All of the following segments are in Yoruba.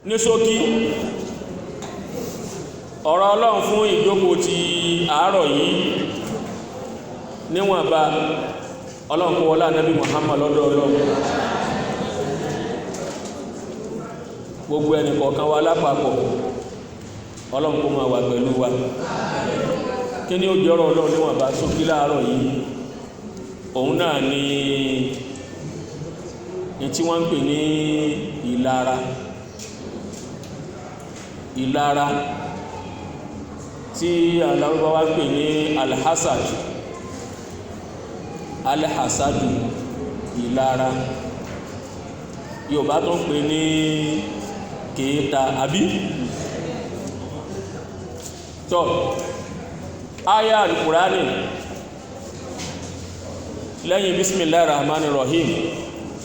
ní ṣókí ọ̀rọ̀ Ọlọ́run fún ìjókòó ti àárọ̀ yìí níwọ̀nba Ọlọ́run kó wọlá Nábì Muhammad lọ́dọ̀ Ọlọ́run gbogbo ẹnì kọ̀ọ̀kan wa lápapọ̀ Ọlọ́run kó máa wà pẹ̀lú wa kí ni ó jẹ́ ọ̀rọ̀ Ọlọ́run níwọ̀nba ṣókí láàárọ̀ yìí òun náà ni tí wọ́n ń pè ní ìlara tí Lárúbáwá ń pè ní alhasadu ìlara Yorùbá tó ń pè ní kèéta àbí tọ́ àyá al-Qur'ani lẹ́yìn bismillahir rahmanir rahim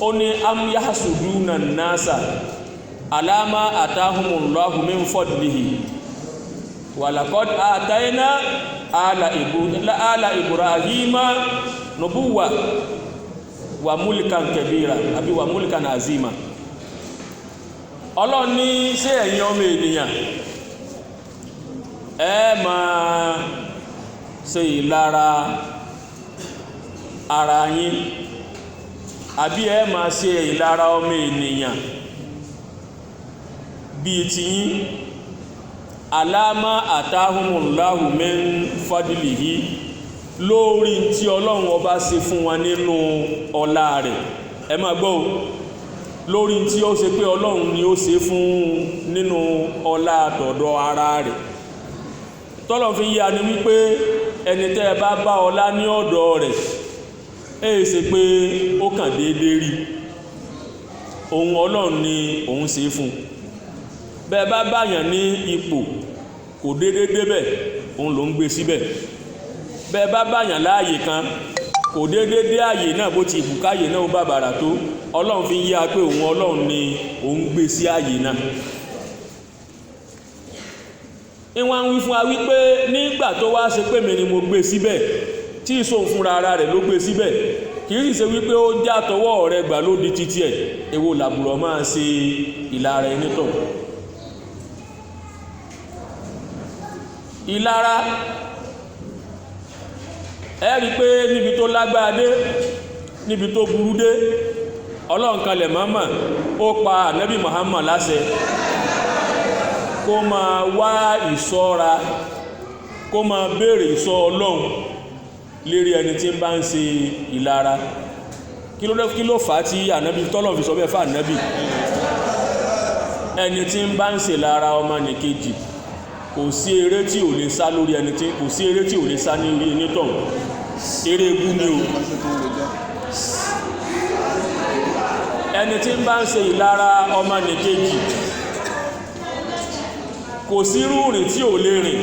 ó ní am yahsuduna an-nasa ala ma atahumullahu min fadlihi wa laqad atayna ala ibrahima nubuwa wa mulkan kabira àbí wa mulkan azima Ọlọ́run ní ṣé ẹ̀yin ọmọ ènìyàn ẹ máa ṣe ìlara ara yín àbí ẹ máa ṣe ìlara ọmọ ènìyàn bíi ti yín alama atahumullahu min fadlihi lórí tí Ọlọ́run ọba ṣe fún wọn nínú ọlá rẹ̀ ẹ máa gbọ́ lórí tí ó ṣe pé Ọlọ́run ni ó ṣe fún nínú ọlá tọ̀dọ̀ ara rẹ̀ tọ́lọ̀ fi yá ni wípé ẹni tẹ́ bá bá ọlá ní ọ̀dọ̀ rẹ̀ èyí ṣe pé ó kàn déédéé rí ohun Ọlọ́run ni òun ṣe fún bẹ́ẹ̀ bá báyàn ní ipò kò déédéé débẹ̀ òun ló ń gbé síbẹ̀ bẹ́ẹ̀ bá báyàn láàyè kan kò déédéé dé àyè náà bó ti ìbùkáyè náà ó bàbàrà tó Ọlọ́run fi yá pé òun Ọlọ́run ni òun gbé sí àyè náà ìwọ̀n wí fún wa wípé nígbà tó wá ṣe pé mi ni mo gbé síbẹ̀ tí ìṣòun fúnra ara rẹ̀ ló gbé síbẹ̀ kìí sì ṣe wípé ó já tọwọ́ rẹ̀ gbà ló di títí ẹ̀ èwo làbùrọ̀ máa ṣe ìlara ẹni tọ̀ ìlara ẹ rí pé níbi tó lágbára dé níbi tó burú dé Ọlọ́run kalẹ̀ mọ́mọ́ ó pa Ànábì Muhammad láṣẹ kó máa wá ìṣọ́ra kó máa béèrè ìṣọ́ Ọlọ́run lérí ẹni tí ń bá ń ṣe ìlara kí ló fà á tí Ànábì tọ́lọ̀ fi sọ bẹ́ẹ̀ fà Ànábì ẹni tí ń bá ń ṣe lára ọmọ nìkejì kò sí eré tí ò lè sá lórí ẹni tí kò sí eré tí ò lè sá ní orí onítọ̀hún eré egún ni o ẹni tí ń bá ń ṣe ìlara ọmọ nìkejì kò sí rúrìn tí ò lè rìn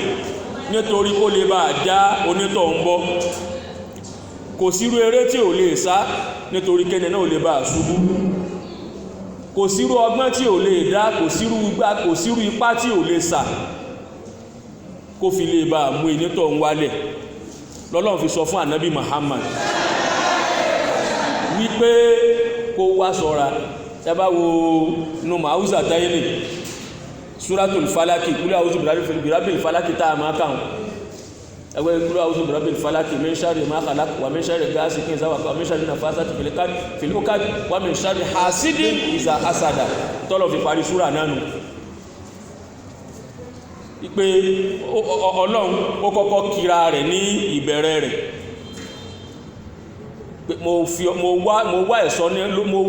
nítorí kó lè bá já onítọ̀hún bọ́ kò sírú eré tí ò lè sá nítorí kẹ́ni náà ò lè bá ṣubú kò sírú ọgbọ́n tí ò lè dá kò sírú ipá tí ò lè sà kó fi lè bá mú onítọ̀hún wálẹ̀ lọ́lọ́run fi sọ fún Ànábì Muhammad wípé kó wá ṣọ́ra ẹ bá wo nùmọ̀ haúsá táyé Suratul Falaki kúlẹ̀ àwùjọ bìrábìl falaki tá a máa kàún ẹgbẹ́ kúlẹ̀ àwùjọ bìrábìl falaki min sharri ma khalaq wa min sharri ghasiqin idha waqab wa min sharri nafasati fil uqad wa min sharri hasidin idha hasada tọ́lọ̀ fi parí súrà náà nù pé Ọlọ́run ó kọ́kọ́ kíra rẹ̀ ní ìbẹ̀rẹ̀ rẹ̀ mo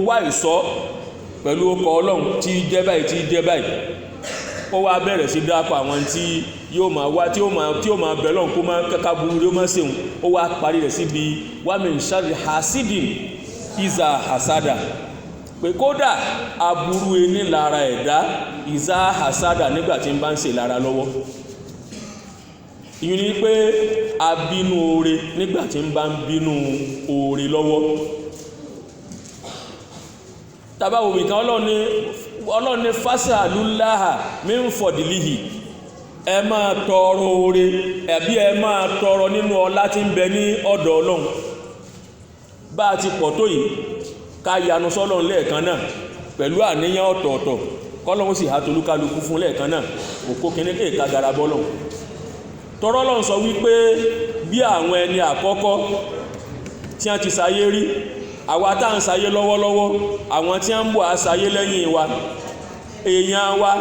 wá ìṣọ́ pẹ̀lú ọkọ̀ Ọlọ́run tí jẹ́ báyìí ó wá bẹ̀rẹ̀ sí dápọ̀ àwọn tí yóò máa wá tí ó máa bẹ̀lọ́n kó máa kẹ́kà burú rí ó máa sèun ó wá parí rẹ̀ síbi wa min sharri hasidin iza hasada pé kódà aburú ẹni lára ẹ̀dá iza hasada nígbà tí ń bá ń ṣe lára lọ́wọ́ ìyún ni pé abínú oore nígbà tí ń bá ń bínú oore lọ́wọ́ tàbáwò ìkan Ọlọ́run ní fasalullaha min fadlihi ẹ máa tọrọ oore ẹ̀bí ẹ máa tọrọ nínú ọlá tí ń bẹ ní ọ̀dọ̀ Ọlọ́run bá a ti pọ̀ tó yìí ká yanu sọ́lọ́run lẹ́ẹ̀kan náà pẹ̀lú àníyàn ọ̀tọ̀ọ̀tọ̀ kọ́lọ́hún sì há tolúkálukú fún lẹ́ẹ̀kan náà òkó kíní kéèka gara bọ́lọ̀ tọ́rọ́ lọ́n sọ wípé bí àwọn ẹni àkọ́kọ́ tí wọ́n ti sáyé rí àwa tá ń sáyé lọ́wọ́lọ́wọ́ àwọn tí wọ́n ń bọ̀ á sáyé lẹ́yìn wa èèyàn wa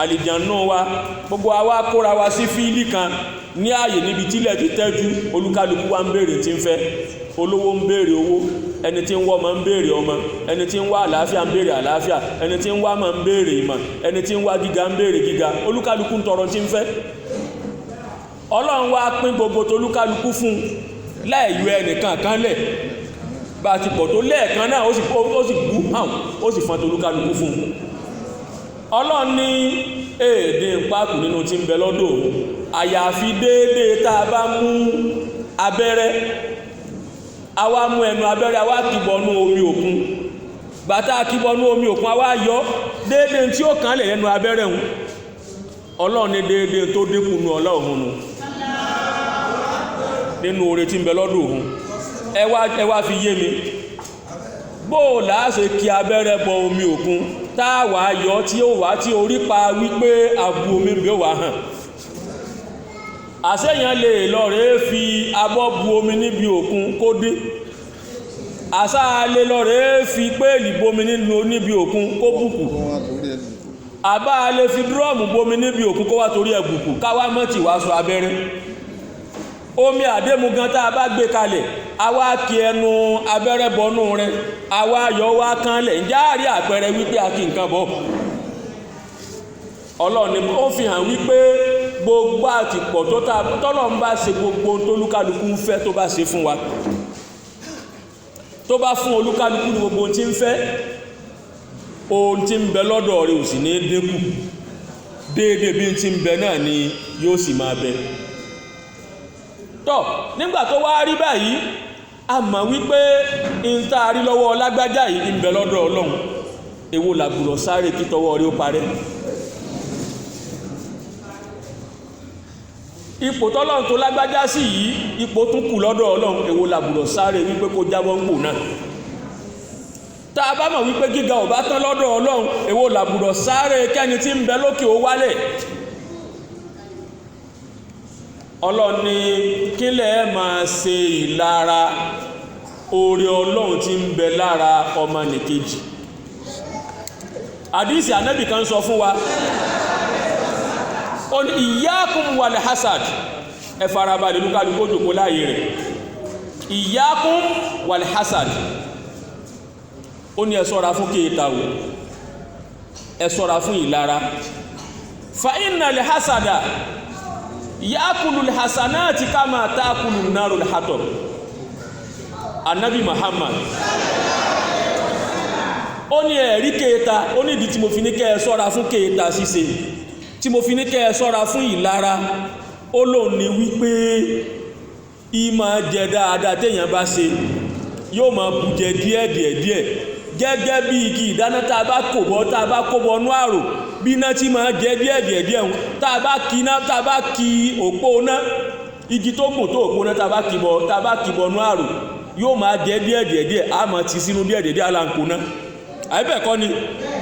àlìjànú wa gbogbo àwa kóra wa sí fíìlì kan ní ààyè níbi tílẹ̀ ti tẹ́jú olúkálukú wa ń béèrè tí ń fẹ́ olówó ń béèrè owó ẹni tí ń wá ọmọ ń béèrè ọmọ ẹni tí ń wá àlàáfíà ń béèrè àlàáfíà ẹni tí ń wá mọ̀ ń béèrè ìmọ̀ ẹni tí ń wá gíga ń béèrè gíga olúkálukú ń tọrọ tí ń fẹ́ ọlọ́run wá pín gbogbo tolúkálukú fún láìyọ ẹnìkan kan lẹ̀ bá ti pọ̀ tó lẹ́ẹ̀kan náà ó sì bú hàn ó sì fọ́n tolúkálukú fún ọlọ́run ní èdè ìpákù nínú tí ń bẹ lọ́dọ̀ òun àyàfi déédéé tá a bá mú abẹ́rẹ́ àwa mú ẹnu abẹ́rẹ́ àwa kìbọnú omi òkun bàtà kìbọnú omi òkun àwa yọ déédéé tí ó kàn lẹ̀ lẹ́nu abẹ́rẹ́ òun ọlọ́run ní déédéé tó dínkù nù ọlọ́run nù nínú oore tí ń bẹ lọ́dọ̀ òun ẹ wá fi yé mi bó láàṣẹ kí abẹ́rẹ́ bọ omi òkun táwà yọ tí ó wá tí orí pa wípé àbú omi bí ó wà hàn àṣẹ́yàn lè lọ rẹ̀ fi abọ́ bu omi níbi òkun kó dé àṣà lè lọ rẹ̀ fi péèlì bomi níbi òkun kó bùkù àbá lè fi dúrọ́ọ̀mù bomi níbi òkun kó wá torí ẹ̀ bùkù káwá mọ́ tí wá sọ abẹ́rẹ́ omi àdémù gan tá a bá gbé kalẹ̀ àwa kí ẹnu abẹ́rẹ́ bọnú rẹ̀ àwa yọ wá kánlẹ̀ ǹjẹ́ àrí àpẹẹrẹ wípé a kí nǹkan bọ̀ ọlọ́run ni ó fi hàn wípé gbogbo àtìpọ̀ tó tọ́lọ̀ ń bá ṣe gbogbo tólúkálukú ń fẹ́ tó bá ṣe fún wa tó bá fún olúkálukú ní gbogbo tí ń fẹ́ ohun tí ń bẹ lọ́dọ̀ rẹ̀ ò sì ní dínkù déédéé bí tí ń bẹ náà ni yóò sì máa bẹ tọ́ nígbà tó wá rí báyìí a mọ̀ wípé ń tá a rí lọ́wọ́ lágbájá yìí ń bẹ lọ́dọ̀ ọlọ́run èwo làbùrọ̀ sáré kí tọwọ́ rí ó parẹ́ ipò tọ́lọ́run tó lágbájá sí yìí ipò tún kù lọ́dọ̀ ọlọ́run èwo làbùrọ̀ sáré wípé kó jábọ́ ń gbò náà tá a bá mọ̀ wípé gíga ò bá tán lọ́dọ̀ ọlọ́run èwo làbùrọ̀ sáré kẹ́ni tí ń bẹ lókè ó wálẹ̀ ọlọ́run ní kílẹ̀ máa ṣe ìlara oore ọlọ́run tí ń bẹ lára ọmọnìkejì àdísì ànábì kan sọ fún wa ó ní ìyákùn wal hasad ẹ farabalẹ̀ lúkàlùkù òjòkó láàyè rẹ̀ ìyákùn wal hasad ó ní ẹ ṣọ́ra fún kéèta o ẹ ṣọ́ra fún ìlara fa inna li hasada yakulu alhasanati kama taakulu naru alhatab anabi Muhammad ó ní ẹ̀rí kéèta ó ní ìdí tí mo fi ní kẹ́ ẹ ṣọ́ra fún kéèta ṣíṣe tí mo fi ní kẹ́ ẹ ṣọ́ra fún ìlara ó lóun ní wípé ìmọ̀ jẹ dáadáa téèyàn bá ṣe yóò máa bù jẹ díẹ̀ gẹ́gẹ́ bí igi ìdáná tá a bá kó bọ́ nú àrò bí iná tí máa jẹ díẹ̀ ń tá a bá kí òpó náà igi tó gùn tó òpó náà tá a bá kí bọ́ nú àrò yóò máa jẹ díẹ̀ a máa ti sínú díẹ̀ aláǹkó náà àìbẹ̀kọ́ ni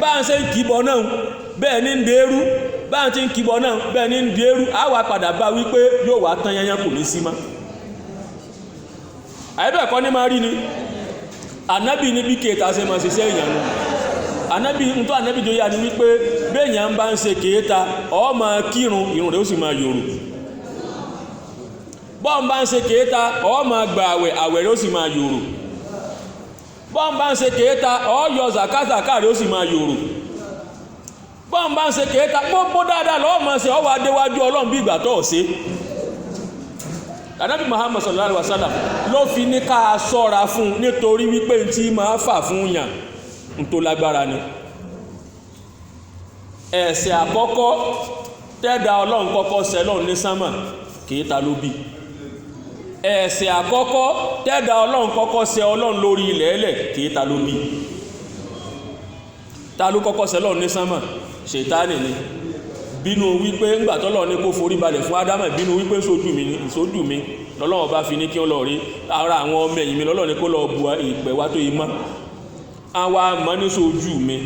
bá ń ṣe ń kí bọ́ náà bẹ́ẹ̀ ní ń dẹ́rú bá ń ti ń kí bọ́ náà bẹ́ẹ̀ ní ń dẹ́rú á wà padà bá wípé yóò wá tán yányán kò ní sí mọ́ àìbẹ̀kọ́ ni máa rí ni ànábì ní bí kéèta ṣe máa ṣiṣẹ́ èèyàn lọ ànábì tó yà ní wípé béèyàn bá ń ṣe kéèta ó máa kírun ìrun rẹ̀ ó sì máa yòrò bọ́n bá ń ṣe kéèta ó máa gba àwẹ̀ rẹ̀ ó sì máa yòrò bọ́n bá ń ṣe kéèta ó yọ zakazaka rẹ̀ ó sì máa yòrò bọ́n bá ń ṣe kéèta gbogbo dáadáa lọ́wọ́ máa ṣe ó wá déwájú ọlọ́run bí ìgbà tó ṣe ànábì Muhammad sallallahu alaihi wasallam ló fi ní ká ṣọ́ra fún nítorí wípé tí máa fà fún yàn ń tó lágbára ni ẹ̀ṣẹ̀ àkọ́kọ́ tẹ́dà ọlọ́run kọ́kọ́ sẹ́lọ̀ ní sánmà kéèta ló bí ẹ̀ṣẹ̀ àkọ́kọ́ tẹ́dà ọlọ́run kọ́kọ́ sẹ́ ọlọ́run lórí ilẹ̀ ẹlẹ̀ kéèta ló bí ta ló kọ́kọ́ sẹ́lọ̀ ní sánmà ṣètánì ni bínú wípé ńgbàtọ́lọ̀ ní kó forí balẹ̀ fún Ádámù bínú wípé sójú mi lọ́lọ́wọ́ bá fi ní kí ó lọ rí ara àwọn ọmọ ẹ̀yìn mi lọ́lọ́ ní kó lọ bu ìpẹ̀ wá tó imá àwa mọ́ ní sójú mi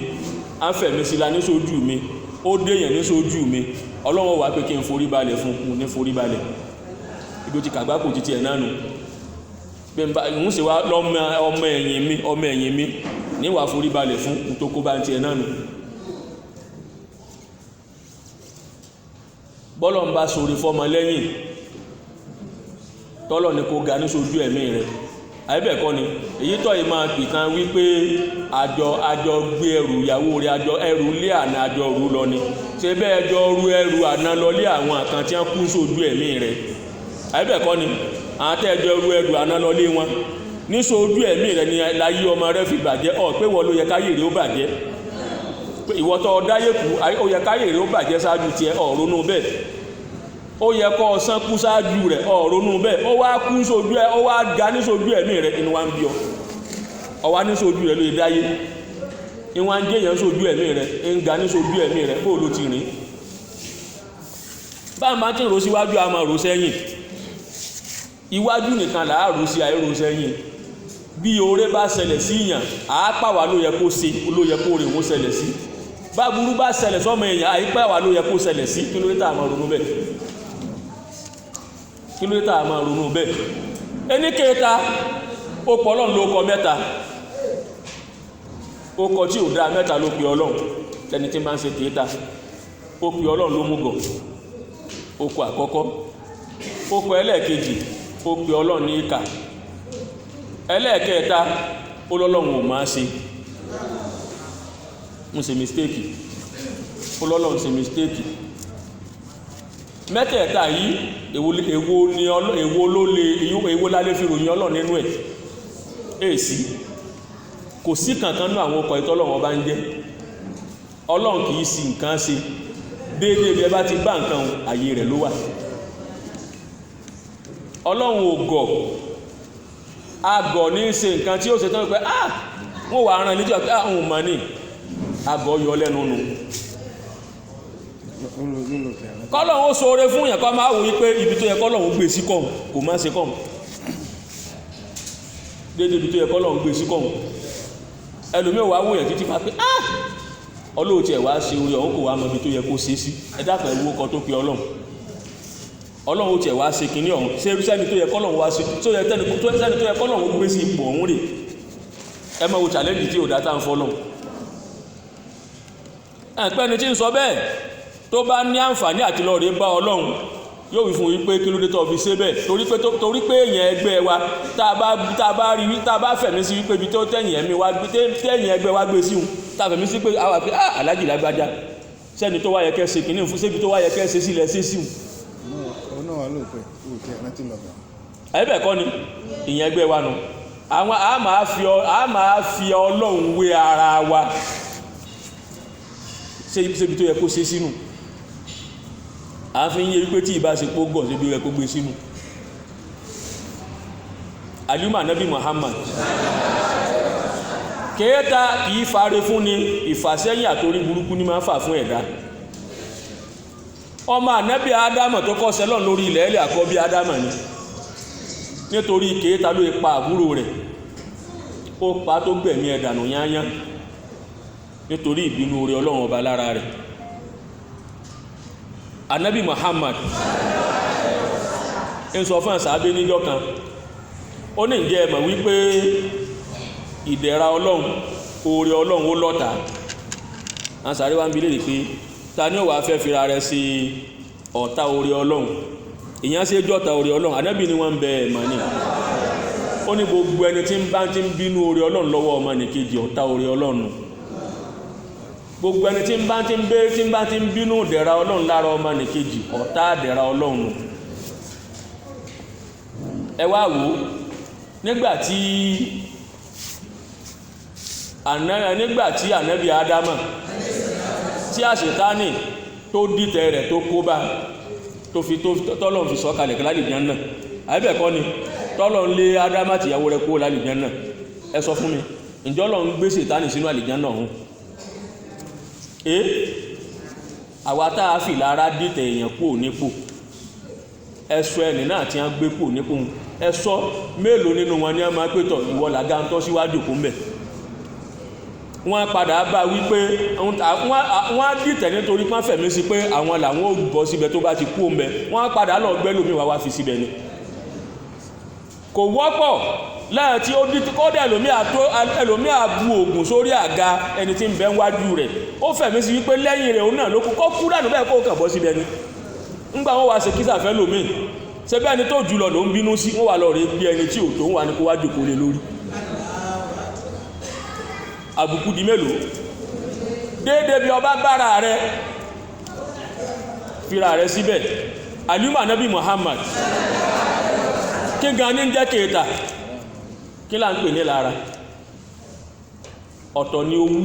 á fẹ̀mí sí la ní sójú mi ó déyàn ní sójú mi ọlọ́run wà pé kí n forí balẹ̀ fún un ní forí balẹ̀ ibi tí kàgbá kò títí ẹ̀ náà nù ń ṣe wá ọmọ ẹ̀yìn mi níwà forí balẹ̀ fún un tó kó bá ń ti ẹ̀ náà nù bọ́lọ̀ ń bá sórí fọ́mọ lẹ́yìn tọ́lọ̀ ní kó ga ní sójú ẹ̀mí rẹ̀ àìbẹ̀kọ́ ni èyí tọ́ yìí máa pìtàn wípé àjọ gbé ẹrù ìyàwó rẹ̀ àjọ ẹrù lé àná àjọ rú lọ ni ṣe bẹ́ẹ̀ jọ rú ẹrù àná lọ lé àwọn àkàn tí wọ́n kú sójú ẹ̀mí rẹ̀ àìbẹ̀kọ́ ni àwọn tẹ́jọ rú ẹrù àná lọ lé wọn ní sójú ẹ̀mí rẹ̀ ni láyé ọmọ rẹ̀ fi bàjẹ́ pé wọ́n ló yẹ káyè rẹ̀ ó bàjẹ́ pé ìwọ́tọ̀ dáyé kú ó yẹ káyè rẹ̀ ó bàjẹ́ ṣáájú tiẹ̀ ọ̀rọ̀nù bẹ́ẹ̀ ó yẹ kọ́ ọ̀sán kú sáájú rẹ̀ ọ̀rọ̀nù bẹ́ẹ̀ ó wá kú sójú ẹ̀ ó wá ga ní sójú ẹ̀mí rẹ̀ inú wa ń bí ọ wá ní sójú rẹ̀ ló yẹ dáyé ìwọ̀n ń jẹ́yàn sójú ẹ̀mí rẹ̀ ń ga ní sójú ẹ̀mí rẹ̀ bó ló ti rìn bá máa tí ń ro síwájú a máa ro sẹ́yìn iwájú nìkan là á ro sí àìro sẹ́yìn bí oore bá ṣẹlẹ̀ sí ìyàn àápàwà ló yẹ kó ṣe ló yẹ kó rè wọ́n ṣẹlẹ̀ sí bá burú bá ṣẹlẹ̀ sọ́mọ èèyàn àìpàwà ló yẹ kó ṣẹlẹ̀ sí kí ló dé tá a máa ronú bẹ́ẹ̀ kí ló dé tá a máa ronú bẹ́ẹ̀ ẹni kéta ó pọ̀ ọlọ́run ló kọ mẹ́ta ó kọ tí ò dá mẹ́ta ló pe ọlọ́run lẹ́ni tí máa ń ṣe kéta ó pe ọlọ́run ló mú gọ̀ ó kọ àkọ́kọ́ ó kọ ẹlẹ́ẹ̀kejì ó pe ọlọ́run ní ìkà ẹlẹ́ẹ̀kẹta ó lọ́lọ́run ò máa ṣe mo ṣe mistake ó lọ́lọ́run ṣe mistake mẹ́tẹ̀ẹ̀ta yìí èwo lálé fi ròyìn ọlọ́run nínú ẹ̀ èsì kò sí kankan náà àwọn ọkọ̀ ìtọ́lọ́run ọba ń jẹ́ ọlọ́run kìí sí nǹkan ṣe déédéé bí ẹ bá ti bá nǹkan àyè rẹ̀ ló wà ọlọ́run ò gọ̀ agọ̀ ní ṣe nǹkan tí ó ṣe tán pé wọ́n wà rán níjọ́ pé àwọn ọmọ ní agọ̀ yọ lẹ́nu nù kọ́lọ̀un ó ṣoore fún yẹn kọ́ máa wò wípé ibi tó yẹ kọ́lọ̀un gbé sí kọ́m kò má ṣe kọ́m dédé ibi tó yẹ kọ́lọ̀un gbé sí kọ́m ẹlòmí ò wá wò yẹn títí pa pé ọlọ́ọ̀tí ẹ̀ wá ṣe orí ọ̀hún kò wá mọ ibi tó yẹ kó ṣe sí ẹ̀dá pẹ̀lú ọkọ̀ tó pe ọlọ́run ọlọ́run ó tiẹ̀ wá ṣe kìíní ọ̀hún ṣé sẹ́ni tó yẹ kọ́lọ̀un wá ṣe tó yẹ sẹ́ni tó yẹ kọ́lọ̀un gbé sí ipò ọ̀hún rè ẹ máa wo challenge tí ò dá tá ń fọ́lọ́run ẹ̀pẹ́ni tí ń sọ bẹ́ẹ̀ tó bá ní àǹfààní àti lọ rí bá ọlọ́run yóò wí fún wípé kí ló dé tó fi ṣe bẹ́ẹ̀ torí pé èèyàn ẹgbẹ́ wa tá a bá fẹ̀mí sí wípé ibi tó tẹ̀yìn ẹ̀mí wa tẹ̀yìn ẹgbẹ́ wa gbé síhun tá a fẹ̀mí sí pé àwọn àfi alájì lágbájá sẹ́ni tó wáyẹ kẹ́ ṣe kìíní fún sébi tó wáyẹ kẹ́ ṣe sílẹ̀ sí síhun. ẹ̀bẹ̀ kọ́ ni ìyẹn ẹgbẹ́ wa nù àwọn a máa fi ọlọ́run wé ara wa sébi tó yẹ kó ṣe sínú a fi ń yé wípé tí ìbá ṣe pó gọ̀ sí bí ó yẹ kó gbé sínú alima nabi Muhammad kéèta kìí fare fún ni ìfàsẹ́yìn àtorí burúkú ní máa fà fún ẹ̀dá ọmọ ànábì Ádámà tó kọ́ sẹ́lọ̀n lórí ilẹ̀ ilẹ̀ àkọ́bí Ádámà ni nítorí kéèta ló pa àbúrò rẹ̀ ó pa tó gbẹ̀mí ẹ̀dànù yányán nítorí ìbínú orí ọlọ́run ọba lára rẹ̀ Ànábì Muhammad ń sọ fún àṣàbé níjọ́ kan ó ní ǹjẹ́ ẹ mọ̀ wípé ìdẹ̀ra ọlọ́run oore ọlọ́run ó lọ́ta àṣàrí wá ń bi léèrè pé ta ni ó wàá fẹ́ fira rẹ̀ sí ọ̀tá oore ọlọ́run ìyẹn ṣe jọ́ta oore ọlọ́run Ànábì ni wọ́n ń bẹ ẹ̀mọ́ ni ó ní gbogbo ẹni tí ń bá ti ń bínú oore ọlọ́run lọ́wọ́ ọmọ nìkejì ọ̀tá oore ọlọ́run gbogbo ẹni tí ń bá ti ń bínú dẹ̀ra ọlọ́run lára ọmọ nìkejì ọ̀tá dẹ̀ra ọlọ́run ẹ wá wò nígbàtí ànábì Ádámà tí àṣetánì tó dìtẹ̀ rẹ̀ tó kó bá tọ́lọ̀ fi sọ́kalẹ̀ kí lálìjánnà àbẹ́ẹ̀kọ́ ni tọ́lọ̀ ń lé Ádámà tìyàwó rẹ̀ kó lálìjánnà ẹ sọ fún mi ǹjọ́ lọ ń gbé Sátánì sínú àlìjánnà ọ̀hún àwa tá a fi lára dìtẹ̀ èèyàn kú nípò ẹ̀sọ́ ẹni náà tí a gbé kú nípò ẹ̀sọ́ mélòó nínú wọn ni a máa pẹ́tọ̀ ìwọ làgá ń tọ́ síwájú kó mẹ́ wọ́n padà bá wípé wọ́n á dìtẹ̀ nítorí pọ́n fẹ̀mí sí pé àwọn làwọn ò bọ́ síbẹ̀ tó bá ti kú òun bẹ̀ wọ́n padà lọ gbẹ́lòmí wá fi síbẹ̀ ni kò wọ́pọ̀ lẹ́yìn tí ó dìtẹ̀ kọ́dẹ̀ ẹlòmí àbú ògùn sórí àga ẹni tí ń bẹ wájú rẹ̀ ó fẹ̀mí sí wípé lẹ́yìn rẹ̀ òun náà ló kú dànù bẹ́ẹ̀ kó kàn bọ́ síbẹ̀ ni ńgbà wọ́n wá ṣe kísà fẹ́ lòmí ṣe bẹ́ẹ̀ ni tó jùlọ ló ń bínú sí wọ́n wà lọ rí bí ẹni tí ò tó ń wà ní kó wá jòkó lé lórí àbùkù di mélòó déédé bí ọba bára rẹ fira rẹ síbẹ̀ alima nabi Muhammad kí gan ní jẹ́ kéta kí là ń pè ní lára ọ̀tọ̀ ni owú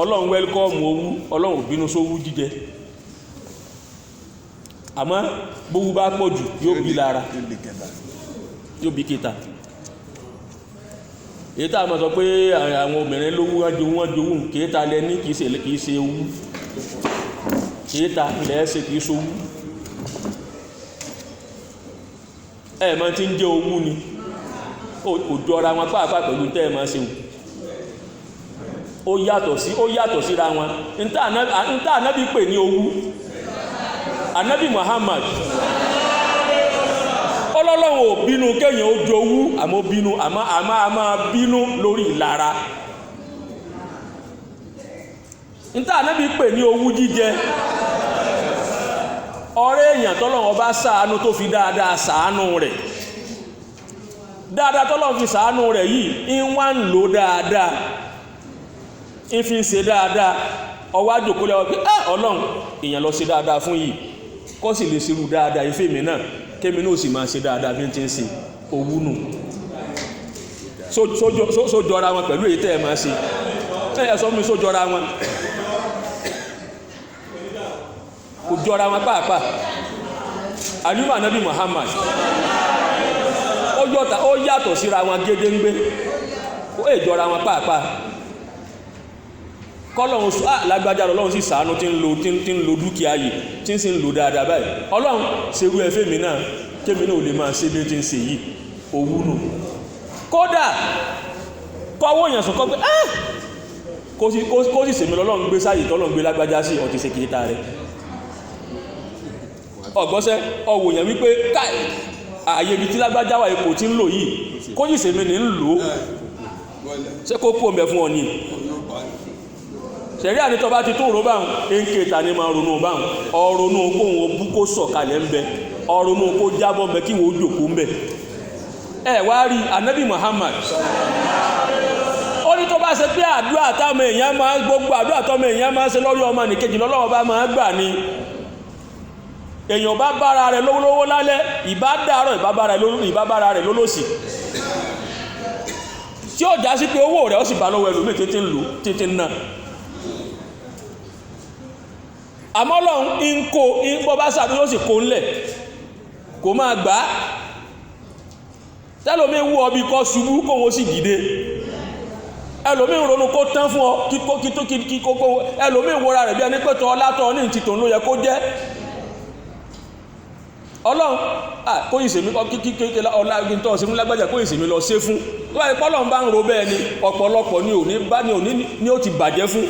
ọlọ́run wẹ́lkọ́ọ̀mù owú ọlọ́run bínú sówú jíjẹ àmọ́ bówú bá pọ̀ jù yóò bí lára yóò bí kéta èyí tá a mọ̀ sọ pé àwọn obìnrin lówó wọ́n jowú kéta lẹ ní kìí ṣe owú kéta ilẹ̀ ṣe kìí ṣowú ẹ̀mọ́ tí ń jẹ́ owú ni ó jọra wọn pàápàá pẹ̀lú tẹ́ ẹ̀mọ́ ṣe ó yàtọ̀ síra wọn níta ànábì pè ní owú ànábì Muhammad ọlọ́lọ́run ò bínú kéèyàn ó jowú àmọ́ bínú àmọ́ bínú lórí ìlara níta ànábì pè ní owú jíjẹ ọ̀rẹ́ èèyàn tọ́lọ́run bá ṣàánú tó fi dáadáa ṣàánú rẹ̀ dáadáa tọ́lọ́run fi ṣàánú rẹ̀ yìí ń wá ń lò dáadáa ń fi ń ṣe dáadáa ọwọ́ àjòkó lẹ́wọ́ pé ọlọ́run èèyàn lọ ṣe dáadáa fún yìí kó sì lè ṣerú dáadáa ìfẹ́ mi náà kémi náà sì máa ṣe dáadáa bí n ti ń ṣe owú nù só jọra wọn pẹ̀lú èyí tẹ́ ẹ máa ṣe ẹ sọ fún mi só jọra wọn kò jọra wọn pàápàá àlùmọ̀ ànábì Muhammad ó yàtọ̀ síra wọn gédéńgbé ó èjọra wọn pàápàá kọ́lọ́run lágbájá ọlọ́run sì ṣàánú tí ń lo dúkìá yìí tí ń sì ń lo dáadáa báyìí ọlọ́run ṣerú ẹfẹ́ mi náà kémi náà ò lè máa ṣe bí tí ń ṣe yìí owú nù kódà kọ́wọ́ èèyàn sùn kọ́ pé kó sì sèmi lọ́lọ́run gbé sáyì tọ́lọ́run gbé lágbájá sí ọtí ṣe kìí ta rẹ̀ ọ̀gbọ́sẹ́ ọwọ́ èèyàn wípé ààyè ibi tí lágbájá wà ipò tí ń lò yìí kó sì sèmi ní ń lò ó ṣé kó kú ọmọ fún ọ ni ṣẹ̀rí ànítọ́ bá ti tó rò báhùn ẹnkẹ́ ta ní máa ronú báhùn ọ̀rọ̀nú kóhun obú kó sọ̀kalẹ̀ ń bẹ ọ̀rọ̀nú kó jábọ́ mẹ́ kí wọ́n jòkó ń bẹ ẹ wá rí ànábì Muhammad ó ní tó bá ṣe pé àdúrà táwọn èèyàn máa gbogbo àdúrà táwọn èèyàn máa ṣe lórí ọmọ nìkejì lọ́lọ́wọ́ bá máa gbà ní èèyàn bá bára rẹ̀ lówólówó lálẹ́ ìbá dàárọ̀ ìbá bára rẹ̀ lólòsì tí ó já sí pé owó rẹ̀ ó sì bá lọ́wọ́ ẹlòmíì títí ń ná àmọ́ Ọlọ́run ń kó bọ́ bá sàbí yóò sì kó ńlẹ̀ kò máa gbà á tẹ́lòmí wú ọbí kọ́ ṣubú kó wọ́n sì dìde ẹlòmí ronú kó tán fún ọ kíkó ẹlòmí wọ́ra rẹ̀ bí ẹni pẹ́tọ́ ọlátọ́ ní ti tòun ló yẹ kó jẹ́ Ọlọ́run kó ìsèmí kíkẹ́ ọlágbìntọ́ sí fún lágbàjà kó ìsèmí lọ sé fún wáyé pọ́lọ́run bá ń ro bẹ́ẹ̀ ni ọ̀pọ̀lọpọ̀ ni ó ti bàjẹ́ fún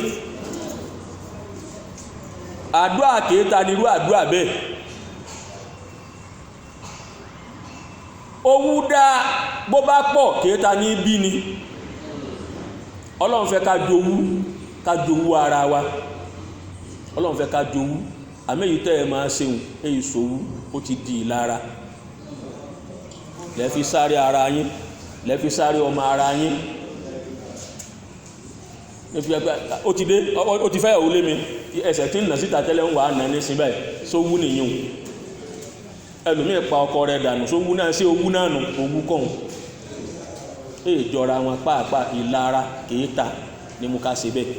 àdúrà kéta nírú àdúrà bẹ́ẹ̀ owú dá bó bá pọ̀ kéta ní bí ni Ọlọ́run fẹ́ ká jowú ara wa Ọlọ́run fẹ́ ká jowú àmẹ́yìí tẹ́ ẹ máa ṣeun èyí sòwú ó ti di ìlara lẹ́fi sáré ara yín lẹ́fi sáré ọmọ ara yín ó ti fẹ́ ìyàwó lé mi ẹsẹ̀ tí ń nà síta tẹ́lẹ̀ ń wà nà ní síbẹ̀ sówú nìyàn ẹlòmíì pa ọkọ rẹ̀ dànù sówú náà sí owú náà nù owú kọ̀hún èyí jọra wọn pàápàá ìlara kèéta ní mú ká ṣe bẹ́ẹ̀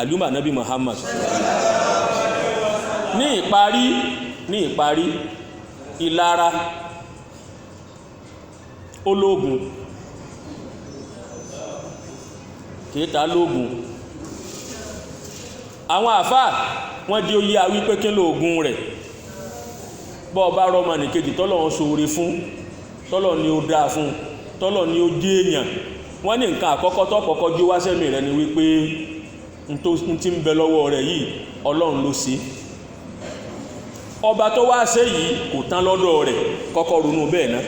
àlùmọ̀ ànábì Muhammad ní ìparí ìlara ológun kèéta lógun àwọn àfáà wọ́n di oyé awí pé kí lóògùn rẹ̀ bọ́ ọba rọmọ nìkejì tọ́lọ̀ ń ṣoore fún tọ́lọ̀ ni ó dáa fún tọ́lọ̀ ni ó jẹ́ èèyàn wọ́n ní nǹkan àkọ́kọ́ tó kọ́kọ́ jó wá sẹ́mi rẹ̀ ni wípé n tí ń bẹ lọ́wọ́ rẹ̀ yìí Ọlọ́run ló ṣe ọba tó wá ṣe yìí kò tán lọ́dọ̀ rẹ̀ kọ́kọ́ ronú bẹ́ẹ̀ náà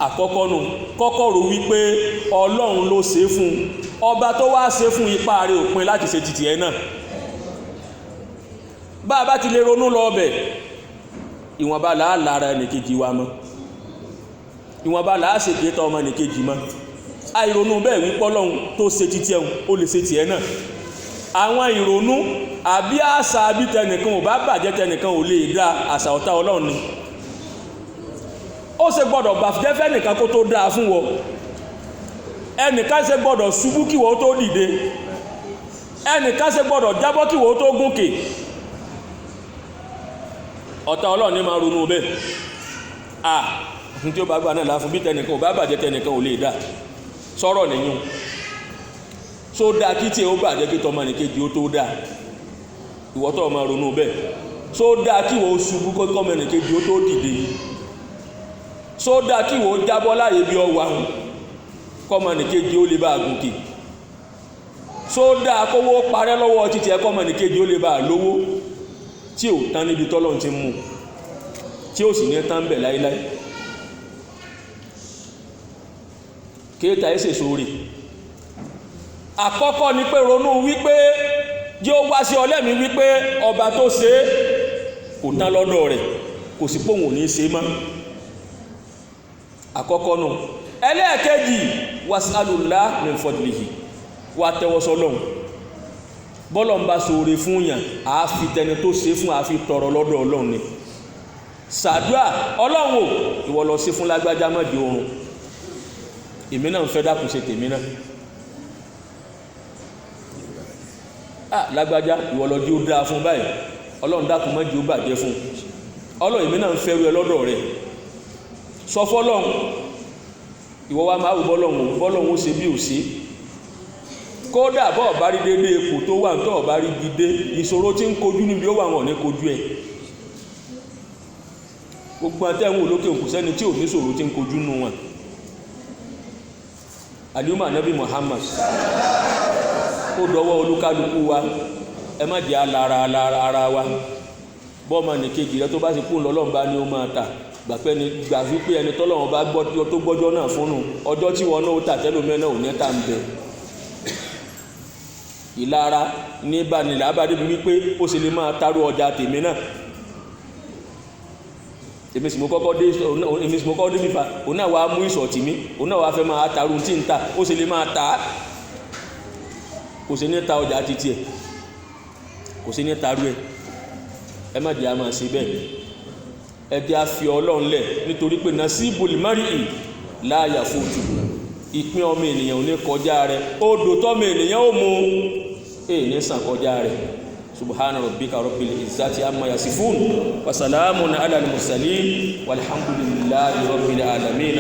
àkọ́kọ́ nù kọ́kọ́ rò wípé Ọlọ́run ló ṣe fún ọba tó wá ṣe fún ipá rẹ̀ òpin láti ṣe títì ẹ̀ náà bá a bá ti lè ronú lọ ọbẹ̀ ìwọ̀nba làá lára ẹnìkejì wa mọ́ ìwọ̀nba làá ṣe kéta ọmọ ẹnìkejì mọ́ àìronú bẹ́ẹ̀ wípé Ọlọ́run tó ṣe títì ẹ̀hún ó lè ṣe tì ẹ̀ náà àwọn ìrònú àbí àṣà àbí tẹnìkan ò bá bàjẹ́ tẹnìkan ò lè dá àṣà ọ̀tá Ọlọ́run ni ó ṣe gbọ́dọ̀ bàjẹ́ fẹ́nìkan kó tó dáa fún wọ ẹnìkan ṣe gbọ́dọ̀ ṣubú kí wọ́n tó dìde ẹnìkan ṣe gbọ́dọ̀ jábọ́ kí wọ́n tó gúnkè ọ̀tá Ọlọ́run ní máa ronú bẹ́ẹ̀ tí ó bá gbà náà láfún bí tẹnìkan ò bá bàjẹ́ tẹnìkan ò lè dá sọ̀rọ̀ nìyún so dáa kí tí ó bàjẹ́ kí tọmọ nìkejì ó tó dáa ìwọ́tọ̀ máa ronú bẹ́ẹ̀ so dáa kí wọ́n ṣubú kọ́mọ nìkejì ó tó dìde so dáa kí wọ́n jábọ́ láyé bí ọwà kọ́mọ nìkejì ó lè bá gùnkè so dáa kówó parẹ́ lọ́wọ́ títí ẹ kọ́mọ nìkejì ó lè bá lówó tí ò tán níbi tọ́lọ́run ti mú tí ó sì ní tán bẹ̀ láíláí kéèta ẹ́sẹ̀ sórí àkọ́kọ́ ni pé ronú wípé jẹ́ ó wá sí ọlẹ́mí wípé ọba tó ṣe kò tán lọ́dọ̀ rẹ̀ kò sí pòun ò ní ṣe mọ́ àkọ́kọ́ nù ẹlẹ́ẹ̀kejì wasalullah min fadlihi wà tẹ́wọ́sọ́ lọ́hùn bọ́lọ̀ ń bá sóore fún yàn àáfi tẹni tó ṣe fún àáfi tọrọ lọ́dọ̀ Ọlọ́run ni sàdúà Ọlọ́run ò ìwọ lọ sí fún lágbájá mọ́dí oorun èmi náà ń fẹ́ dákun ṣe tèmi náà lágbájá ìwọ lọ jí ó dáa fún báyìí Ọlọ́run dákun mọ́dí ó bàjẹ́ fún Ọlọ́run èmi náà ń fẹ́ rú ẹ lọ́dọ̀ rẹ̀ sọ fọ́lọ́run ìwọ wa máa wù bọ́lọ́run ó ṣe bí ò sí kódà bọ́ ọ̀bá rí dédé ipò tó wà tó ọ̀bá rí gidé ìṣòro tí ń kojú níbi ó wà wọn ní kojú ẹ̀ gbogbo àtẹ́wọ̀n olókè òkú sẹ́ni tí ò ní ṣòro tí ń kojú nù wọn àdíọ́mà Nábì Muhammad ó dọwọ́ olúkálukú wa ẹ má jẹ́ ara wa bọ́ọ̀mà nìkejì rẹ tó bá ti kú lọ́lọ́run bá ní ó máa tà gbàpẹ́ ni gbà wípé ẹni tọ́lọ́run bá tó gbọ́jọ́ náà fúnnù ọjọ́ tí wọn náà ó tà tẹ́lómẹ́ náà ò ní tà ń bẹ ìlara ní ìbánilá bá débi wípé ó sì lè máa tarú ọjà tèmi náà èmi sì mú kọ́kọ́ dé nípa òun náà wá mú ìsọ̀tì mi òun náà wá fẹ́ máa tarú tí ń ta ó sì lè máa ta kò sí ní ta ọjà títí ẹ̀ kò sí ní tarú ẹ̀ ẹ má jẹ́ a máa ṣe bẹ́ẹ̀ ẹ jẹ́ a fi Ọlọ́run lẹ̀ nítorí pé nasibul mar'i la yafutu ìpín ọmọ ènìyàn ò ní kọjá rẹ̀ odò tọ́mọ ènìyàn ó mú ní sàn kọjá rẹ̀ subhana rabbika rabbil izzati amma yasifun wa salamun ala al mursalin walhamdulillahi rabbil alamin